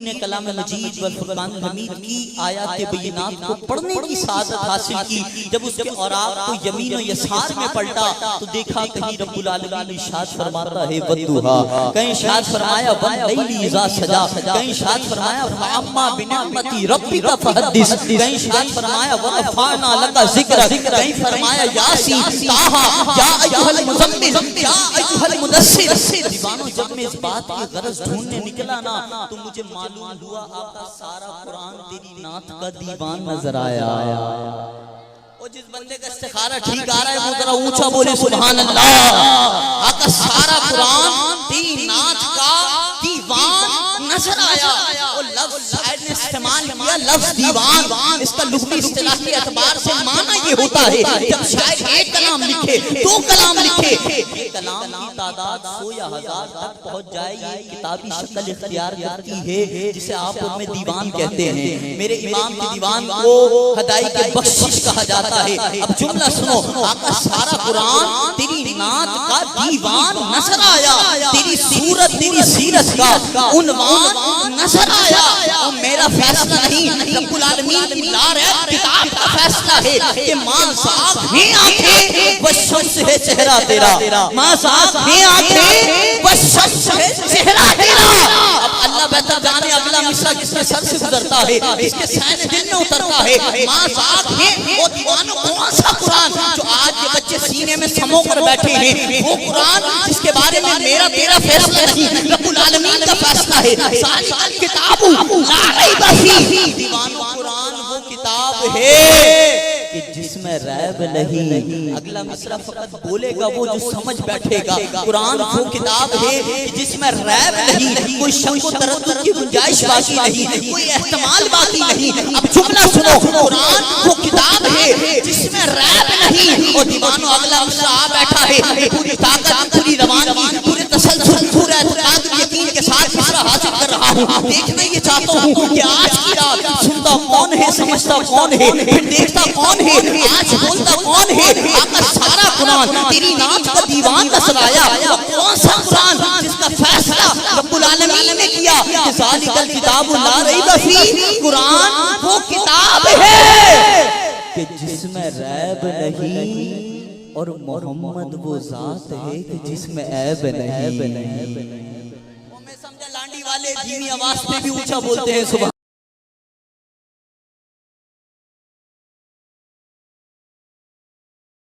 نے کلام مجید والفرقان الحمید کی آیات بینات کو پڑھنے کی سعادت حاصل کی۔ جب اس کے اوراق کو یمین و یسار میں پلٹا تو دیکھا کہیں رب العالمین ارشاد فرماتا ہے وَالضُّحَىٰ، کہیں ارشاد فرمایا وَاللَّيْلِ إِذَا سَجَىٰ، کہیں ارشاد فرمایا فَأَمَّا بِنِعْمَتِ رَبِّكَ فَحَدِّثْ، کہیں ارشاد فرمایا وَرَفَعْنَا لَكَ ذِكْرَكَ، کہیں فرمایا یاسین طٰہَ یا ایھا المزمل یا ایھا المدثر۔ دیوانوں جب میں اس بات کی غرض ڈھونڈنے نکلا نا تو مجھے معلوم ہوا آقا سارا قرآن تیری نعت کا دیوان نظر آیا۔ اور جس بندے کا استخارہ ٹھیک آ رہا ہے وہ ذرا اونچا بولے سبحان اللہ۔ آقا سارا قرآن تیری نعت کا دیوان نظر آیا۔ وہ لفظ شاعر نے استعمال کیا لفظ دیوان، اس کا لغوی اصطلاحی اعتبار سے معنی یہ ہوتا ہے جب شاعر ایک کلام لکھے دو کلام لکھے ایک کلام کی تعداد 100 یا 1000 تک پہنچ جائے یہ کتابی شکل اختیار کرتی ہے جسے آپ میں دیوان کہتے ہیں۔ میرے امام کے دیوان کو ہدایت بخشش کہا جاتا ہے۔ اب جملہ سنو، آقا سارا قرآن تیری نعت کا دیوان نظر آیا، تیری صورت تیری سیرت کا عنوان نظر آیا۔ اور میرا فیصلہ نہیں، رب العالمین کی لا رہے کتاب کا فیصلہ ہے کہ ماں صاحب ہیں آنکھیں والشمس ہے چہرہ تیرا، ماں صاحب ہیں آنکھیں والشمس ہے چہرہ تیرا۔ اب اللہ بہتر جانے اگلا مصرع کس کے سر سے گزرتا ہے، کس کے سینے دل میں اترتا ہے۔ ماں صاحب ہیں وہ دیوانوں کون سا قرآن جو آج کے بچے سینے میں سمو کر بیٹھے ہیں، وہ قرآن جس کے بارے میں میرا تیرا فیصلہ نہیں، رب العالمین کا فیصلہ ہے۔ ذالک الکتاب لا ریب فیہ، دیوانوں قرآن وہ کتاب ہے کہ جس میں ریب نہیں۔ اگلا مصرع فقط بولے گا وہ جو سمجھ بیٹھے گا۔ قرآن وہ کتاب ہے کہ جس میں ریب نہیں، کوئی شک و تردد کی گنجائش باقی نہیں، کوئی احتمال باقی نہیں۔ اب جملہ سنو، قرآن وہ کتاب ہے جس میں ریب نہیں۔ اور دیوانوں اگلا مصرع آ بیٹھا ہے، پوری طاقت پوری روانگی پورے تسلسل پورے اعتقاد یقین کے ساتھ مصرع حاصل کر رہا ہوں۔ دیکھنا یہ چاہتا ہوں کہ آج کی رات سنتا کون ہے، سمجھتا کون ہے، پھر دیکھتا کون ہے، آج بولتا کون ہے۔ آقا سارا قرآن تیری نعت کا دیوان نظر آیا۔ وہ کون سا قرآن جس کا فیصلہ رب العالمین نے کیا کہ ذالک الکتاب لا ریب فیہ، قرآن وہ کتاب ہے کہ جس میں ریب نہیں، اور محمد وہ ذات ہے کہ جس میں عیب نہیں۔ میں سمجھا لانڈی والے دھیمی آواز پہ بھی اونچا بولتے ہیں سبحان